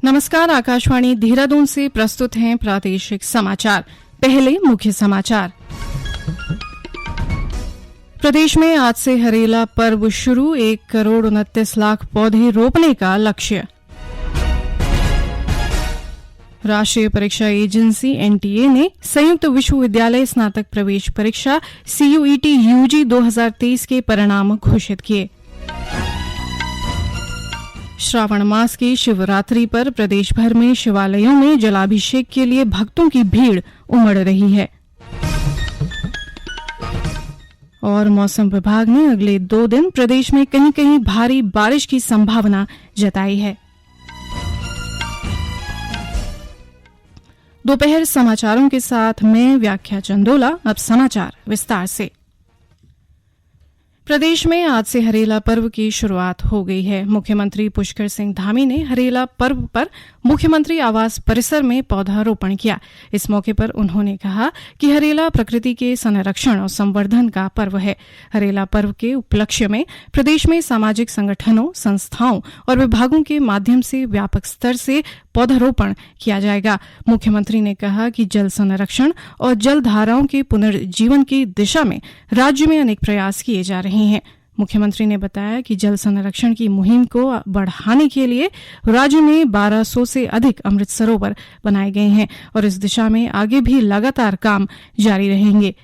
नमस्कार, आकाशवाणी देहरादून से प्रस्तुत हैं प्रादेशिक समाचार। पहले मुख्य समाचार। प्रदेश में आज से हरेला पर्व शुरू, 1,29,00,000 पौधे रोपने का लक्ष्य। राष्ट्रीय परीक्षा एजेंसी NTA ने संयुक्त विश्वविद्यालय स्नातक प्रवेश परीक्षा CUET UG 2023 के परिणाम घोषित किए। श्रावण मास की शिवरात्रि पर प्रदेश भर में शिवालयों में जलाभिषेक के लिए भक्तों की भीड़ उमड़ रही है। और मौसम विभाग ने अगले 2 दिन प्रदेश में कहीं कहीं भारी बारिश की संभावना जताई है। दोपहर समाचारों के साथ मैं व्याख्या चंदोला। अब समाचार विस्तार से। प्रदेश में आज से हरेला पर्व की शुरुआत हो गई है। मुख्यमंत्री पुष्कर सिंह धामी ने हरेला पर्व पर मुख्यमंत्री आवास परिसर में पौधारोपण किया। इस मौके पर उन्होंने कहा कि हरेला प्रकृति के संरक्षण और संवर्धन का पर्व है। हरेला पर्व के उपलक्ष्य में प्रदेश में सामाजिक संगठनों, संस्थाओं और विभागों के माध्यम से व्यापक स्तर से पौधारोपण किया जाएगा। मुख्यमंत्री ने कहा कि जल संरक्षण और जल धाराओं के पुनर्जीवन की दिशा में राज्य में अनेक प्रयास किए जा रहे हैं। मुख्यमंत्री ने बताया कि जल संरक्षण की मुहिम को बढ़ाने के लिए राज्य में 1200 से अधिक अमृत सरोवर बनाए गए हैं और इस दिशा में आगे भी लगातार काम जारी रहेंगे।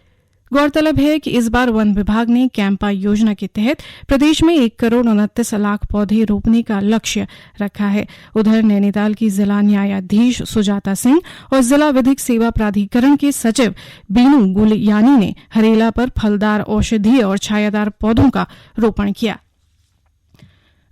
गौरतलब है कि इस बार वन विभाग ने कैंपा योजना के तहत प्रदेश में 1,29,00,000 पौधे रोपने का लक्ष्य रखा है। उधर नैनीताल की जिला न्यायाधीश सुजाता सिंह और जिला विधिक सेवा प्राधिकरण के सचिव बीनू गुलियानी ने हरेला पर फलदार, औषधीय और छायादार पौधों का रोपण किया।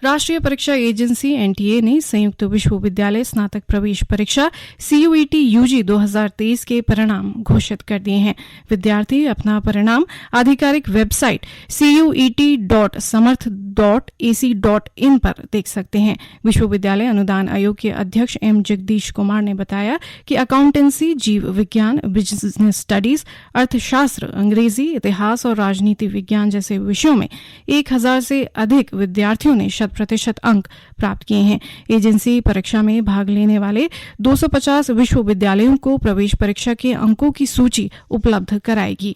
राष्ट्रीय परीक्षा एजेंसी NTA ने संयुक्त विश्वविद्यालय स्नातक प्रवेश परीक्षा CUET UG 2023 के परिणाम घोषित कर दिए हैं। विद्यार्थी अपना परिणाम आधिकारिक वेबसाइट cuet.samarth.ac.in पर देख सकते हैं। विश्वविद्यालय अनुदान आयोग के अध्यक्ष M जगदीश कुमार ने बताया कि अकाउंटेंसी, जीव विज्ञान, बिजनेस स्टडीज, अर्थशास्त्र, अंग्रेजी, इतिहास और राजनीति विज्ञान जैसे विषयों में 1000 से अधिक विद्यार्थियों ने 100% अंक प्राप्त किए हैं। एजेंसी परीक्षा में भाग लेने वाले 250 विश्वविद्यालयों को प्रवेश परीक्षा के अंकों की सूची उपलब्ध कराएगी।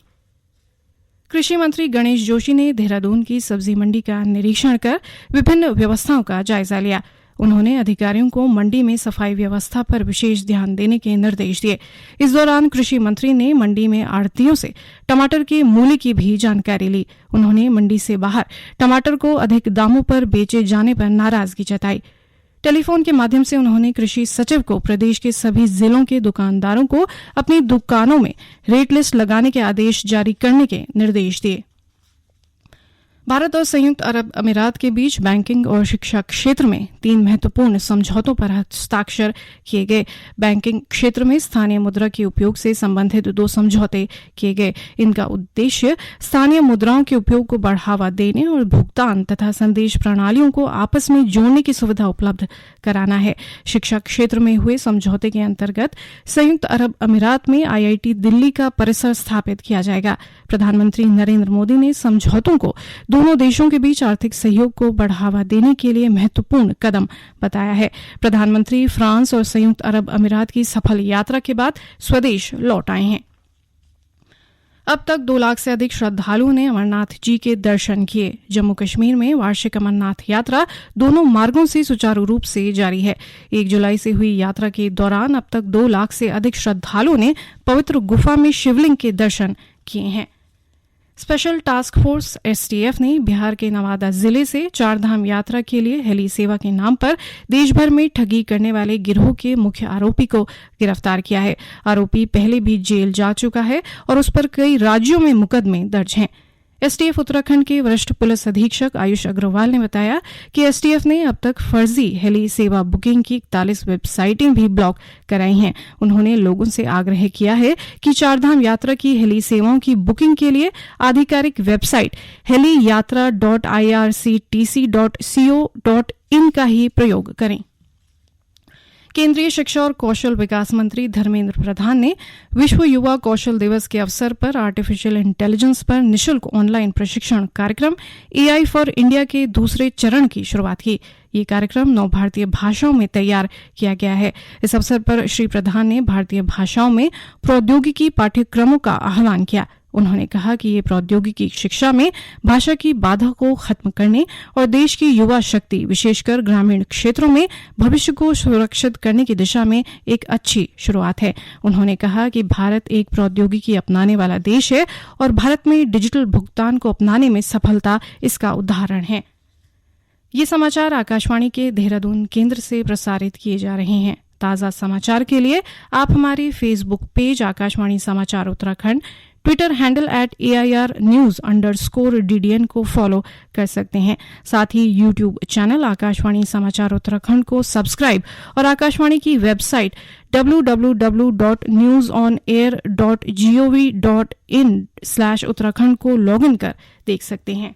कृषि मंत्री गणेश जोशी ने देहरादून की सब्जी मंडी का निरीक्षण कर विभिन्न व्यवस्थाओं का जायजा लिया। उन्होंने अधिकारियों को मंडी में सफाई व्यवस्था पर विशेष ध्यान देने के निर्देश दिए। इस दौरान कृषि मंत्री ने मंडी में आढ़तियों से टमाटर के मूल्य की भी जानकारी ली। उन्होंने मंडी से बाहर टमाटर को अधिक दामों पर बेचे जाने पर नाराजगी जताई। टेलीफोन के माध्यम से उन्होंने कृषि सचिव को प्रदेश के सभी जिलों के दुकानदारों को अपनी दुकानों में रेट लिस्ट लगाने के आदेश जारी करने के निर्देश दिए। भारत और संयुक्त अरब अमीरात के बीच बैंकिंग और शिक्षा क्षेत्र में 3 महत्वपूर्ण समझौतों पर हस्ताक्षर किए गए। बैंकिंग क्षेत्र में स्थानीय मुद्रा के उपयोग से संबंधित 2 समझौते किए गए। इनका उद्देश्य स्थानीय मुद्राओं के उपयोग को बढ़ावा देने और भुगतान तथा संदेश प्रणालियों को आपस में जोड़ने की सुविधा उपलब्ध कराना है। शिक्षा क्षेत्र में हुए समझौते के अंतर्गत संयुक्त अरब अमीरात में IIT दिल्ली का परिसर स्थापित किया जाएगा। प्रधानमंत्री नरेंद्र मोदी ने समझौतों को दोनों देशों के बीच आर्थिक सहयोग को बढ़ावा देने के लिए महत्वपूर्ण कदम बताया है। प्रधानमंत्री फ्रांस और संयुक्त अरब अमीरात की सफल यात्रा के बाद स्वदेश लौट आए हैं। अब तक 2 लाख से अधिक श्रद्धालुओं ने अमरनाथ जी के दर्शन किए। जम्मू कश्मीर में वार्षिक अमरनाथ यात्रा दोनों मार्गों से सुचारू रूप से जारी है। 1 जुलाई से हुई यात्रा के दौरान अब तक 2 लाख से अधिक श्रद्धालुओं ने पवित्र गुफा में शिवलिंग के दर्शन किए हैं। स्पेशल टास्क फोर्स STF ने बिहार के नवादा जिले से 4 धाम यात्रा के लिए हेली सेवा के नाम पर देश भर में ठगी करने वाले गिरोह के मुख्य आरोपी को गिरफ्तार किया है। आरोपी पहले भी जेल जा चुका है और उस पर कई राज्यों में मुकदमे दर्ज हैं। STF उत्तराखंड के वरिष्ठ पुलिस अधीक्षक आयुष अग्रवाल ने बताया कि STF ने अब तक फर्जी हेली सेवा बुकिंग की 41 वेबसाइटें भी ब्लॉक कराई हैं। उन्होंने लोगों से आग्रह किया है कि 4 धाम यात्रा की हेली सेवाओं की बुकिंग के लिए आधिकारिक वेबसाइट heliyatra.irctc.co.in का ही प्रयोग करें। केंद्रीय शिक्षा और कौशल विकास मंत्री धर्मेंद्र प्रधान ने विश्व युवा कौशल दिवस के अवसर पर आर्टिफिशियल इंटेलिजेंस पर निशुल्क ऑनलाइन प्रशिक्षण कार्यक्रम AI फॉर इंडिया के दूसरे चरण की शुरुआत की। ये कार्यक्रम 9 भारतीय भाषाओं में तैयार किया गया है। इस अवसर पर श्री प्रधान ने भारतीय भाषाओं में प्रौद्योगिकी पाठ्यक्रमों का आह्वान किया। उन्होंने कहा कि ये प्रौद्योगिकी शिक्षा में भाषा की बाधा को खत्म करने और देश की युवा शक्ति विशेषकर ग्रामीण क्षेत्रों में भविष्य को सुरक्षित करने की दिशा में एक अच्छी शुरुआत है। उन्होंने कहा कि भारत एक प्रौद्योगिकी अपनाने वाला देश है और भारत में डिजिटल भुगतान को अपनाने में सफलता इसका उदाहरण है। ये समाचार आकाशवाणी के देहरादून केंद्र से प्रसारित किए जा रहे हैं। ताज़ा समाचार के लिए आप हमारे फेसबुक पेज आकाशवाणी समाचार उत्तराखंड, ट्विटर हैंडल @AIRnews_DDN को फॉलो कर सकते हैं। साथ ही यूट्यूब चैनल आकाशवाणी समाचार उत्तराखंड को सब्सक्राइब और आकाशवाणी की वेबसाइट www.newsonair.gov.in/उत्तराखंड को लॉगिन कर देख सकते हैं।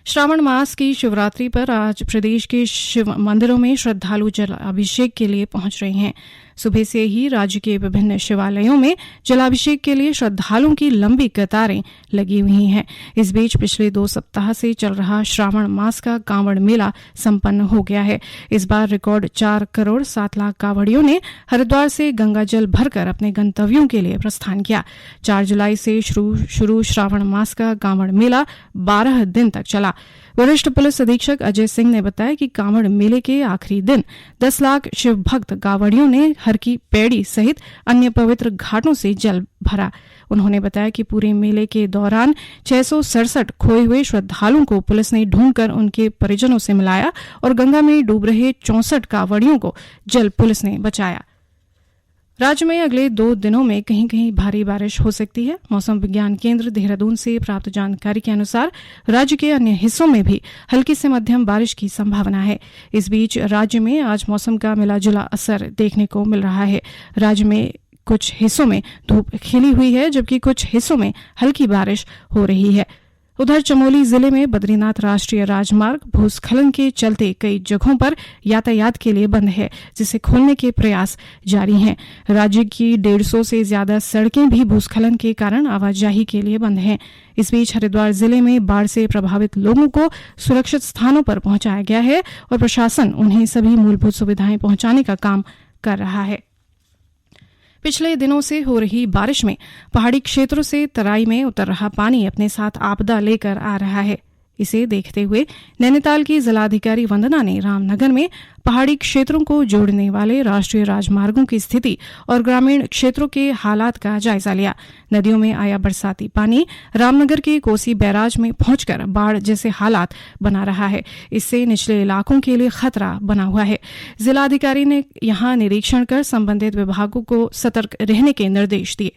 श्रावण मास की शिवरात्रि पर आज प्रदेश के शिव मंदिरों में श्रद्धालु जलाभिषेक के लिए पहुंच रहे हैं। सुबह से ही राज्य के विभिन्न शिवालयों में जलाभिषेक के लिए श्रद्धालुओं की लंबी कतारें लगी हुई हैं। इस बीच पिछले 2 सप्ताह से चल रहा श्रावण मास का कांवड़ मेला संपन्न हो गया है। इस बार रिकॉर्ड 4 करोड़ 7 लाख कांवड़ियों ने हरिद्वार से गंगा जल भरकर अपने गंतव्यों के लिए प्रस्थान किया। 4 जुलाई से शुरू श्रावण मास का कांवड़ मेला 12 दिन तक चला। वरिष्ठ पुलिस अधीक्षक अजय सिंह ने बताया कि कांवड़ मेले के आखिरी दिन 10 लाख शिव भक्त कांवड़ियों ने हर की पैड़ी सहित अन्य पवित्र घाटों से जल भरा। उन्होंने बताया कि पूरे मेले के दौरान 667 खोए हुए श्रद्धालुओं को पुलिस ने ढूंढकर उनके परिजनों से मिलाया और गंगा में डूब रहे 64 कांवड़ियों को जल पुलिस ने बचाया। राज्य में अगले 2 दिनों में कहीं कहीं भारी बारिश हो सकती है। मौसम विज्ञान केंद्र देहरादून से प्राप्त जानकारी के अनुसार राज्य के अन्य हिस्सों में भी हल्की से मध्यम बारिश की संभावना है। इस बीच राज्य में आज मौसम का मिला जुला असर देखने को मिल रहा है। राज्य में कुछ हिस्सों में धूप खिली हुई है जबकि कुछ हिस्सों में हल्की बारिश हो रही है। उधर चमोली जिले में बद्रीनाथ राष्ट्रीय राजमार्ग भूस्खलन के चलते कई जगहों पर यातायात के लिए बंद है, जिसे खोलने के प्रयास जारी हैं। राज्य की 150 से ज्यादा सड़कें भी भूस्खलन के कारण आवाजाही के लिए बंद हैं। इस बीच हरिद्वार जिले में बाढ़ से प्रभावित लोगों को सुरक्षित स्थानों पर पहुंचाया गया है और प्रशासन उन्हें सभी मूलभूत सुविधाएं पहुंचाने का काम कर रहा है। पिछले दिनों से हो रही बारिश में पहाड़ी क्षेत्रों से तराई में उतर रहा पानी अपने साथ आपदा लेकर आ रहा है। इसे देखते हुए नैनीताल की जिलाधिकारी वंदना ने रामनगर में पहाड़ी क्षेत्रों को जोड़ने वाले राष्ट्रीय राजमार्गों की स्थिति और ग्रामीण क्षेत्रों के हालात का जायजा लिया। नदियों में आया बरसाती पानी रामनगर के कोसी बैराज में पहुंचकर बाढ़ जैसे हालात बना रहा है। इससे निचले इलाकों के लिए खतरा बना हुआ है। जिलाधिकारी ने यहां निरीक्षण कर संबंधित विभागों को सतर्क रहने के निर्देश दिए।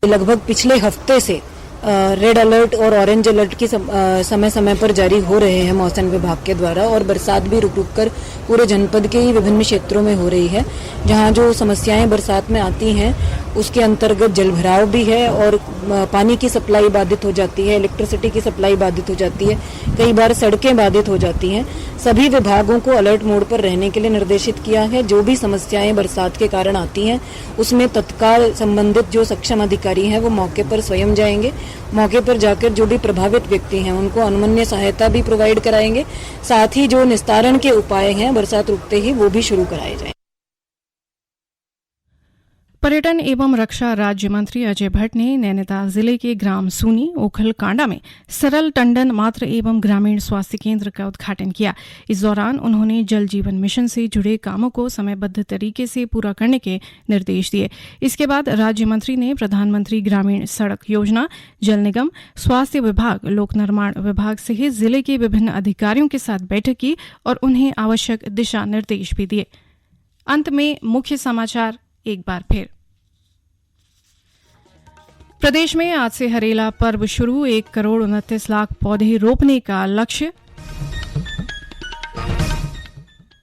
लगभग पिछले हफ्ते से रेड अलर्ट और ऑरेंज अलर्ट की समय समय पर जारी हो रहे हैं मौसम विभाग के द्वारा और बरसात भी रुक रुक कर पूरे जनपद के ही विभिन्न क्षेत्रों में हो रही है। जहां जो समस्याएं बरसात में आती हैं उसके अंतर्गत जलभराव भी है और पानी की सप्लाई बाधित हो जाती है, इलेक्ट्रिसिटी की सप्लाई बाधित हो जाती है, कई बार सड़कें बाधित हो जाती हैं। सभी विभागों को अलर्ट मोड पर रहने के लिए निर्देशित किया है। जो भी समस्याएं बरसात के कारण आती हैं उसमें तत्काल संबंधित जो सक्षम अधिकारी हैं वो मौके पर स्वयं जाएंगे। मौके पर जाकर जो भी प्रभावित व्यक्ति हैं उनको अनुमन्य सहायता भी प्रोवाइड कराएंगे। साथ ही जो निस्तारण के उपाय हैं बरसात रुकते ही वो भी शुरू कराए जाएंगे। पर्यटन एवं रक्षा राज्य मंत्री अजय भट्ट ने नैनीताल जिले के ग्राम सूनी ओखल कांडा में सरल टंडन मातृ एवं ग्रामीण स्वास्थ्य केंद्र का उद्घाटन किया। इस दौरान उन्होंने जल जीवन मिशन से जुड़े कामों को समयबद्ध तरीके से पूरा करने के निर्देश दिए। इसके बाद राज्य मंत्री ने प्रधानमंत्री ग्रामीण सड़क योजना, जल निगम, स्वास्थ्य विभाग, लोक निर्माण विभाग सहित जिले के विभिन्न अधिकारियों के साथ बैठक की और उन्हें आवश्यक दिशा निर्देश भी दिए। अंत में मुख्य समाचार एक बार फिर। प्रदेश में आज से हरेला पर्व शुरू, 1 करोड़ 29 लाख पौधे रोपने का लक्ष्य।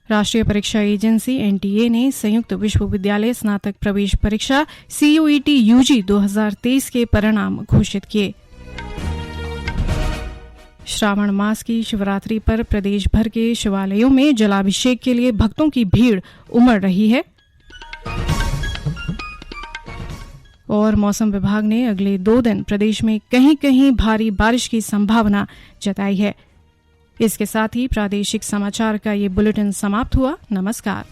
राष्ट्रीय परीक्षा एजेंसी एनटीए ने संयुक्त विश्वविद्यालय स्नातक प्रवेश परीक्षा CUET UG 2023 के परिणाम घोषित किए। श्रावण मास की शिवरात्रि पर प्रदेश भर के शिवालयों में जलाभिषेक के लिए भक्तों की भीड़ उमड़ रही है। और मौसम विभाग ने अगले 2 दिन प्रदेश में कहीं कहीं भारी बारिश की संभावना जताई है। इसके साथ ही प्रादेशिक समाचार का ये बुलेटिन समाप्त हुआ। नमस्कार।